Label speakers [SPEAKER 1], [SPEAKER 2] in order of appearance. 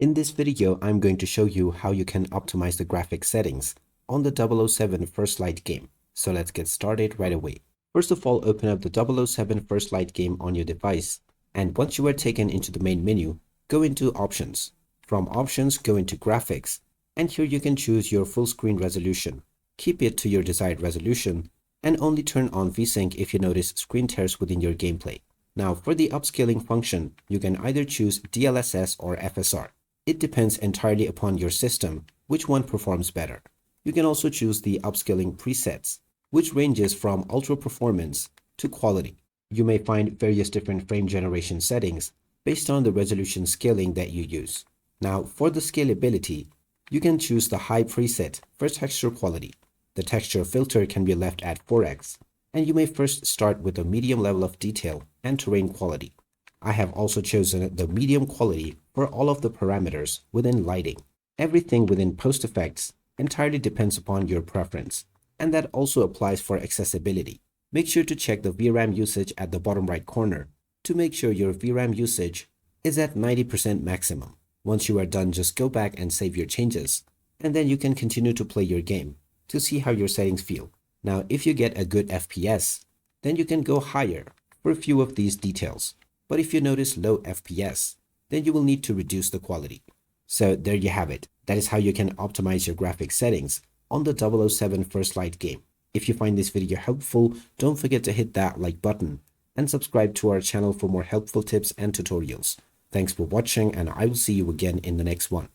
[SPEAKER 1] In this video, I'm going to show you how you can optimize the graphics settings on the 007 First Light game. So let's get started right away. First of all, open up the 007 First Light game on your device, and once you are taken into the main menu, go into Options. From Options, go into Graphics, and here you can choose your full screen resolution. Keep it to your desired resolution, and only turn on VSync if you notice screen tears within your gameplay. Now, for the upscaling function, you can either choose DLSS or FSR. It depends entirely upon your system, which one performs better. You can also choose the upscaling presets, which ranges from ultra performance to quality. You may find various different frame generation settings based on the resolution scaling that you use. Now, for the scalability, you can choose the high preset for texture quality. The texture filter can be left at 4x, and you may first start with a medium level of detail and terrain quality. I have also chosen the medium quality for all of the parameters within lighting. Everything within post effects entirely depends upon your preference, and that also applies for accessibility. Make sure to check the VRAM usage at the bottom right corner to make sure your VRAM usage is at 90% maximum. Once you are done, just go back and save your changes, and then you can continue to play your game to see how your settings feel. Now, if you get a good FPS, then you can go higher for a few of these details. But if you notice low FPS, then you will need to reduce the quality. So there you have it. That is how you can optimize your graphics settings on the 007 First Light game. If you find this video helpful, don't forget to hit that like button and subscribe to our channel for more helpful tips and tutorials. Thanks for watching, and I will see you again in the next one.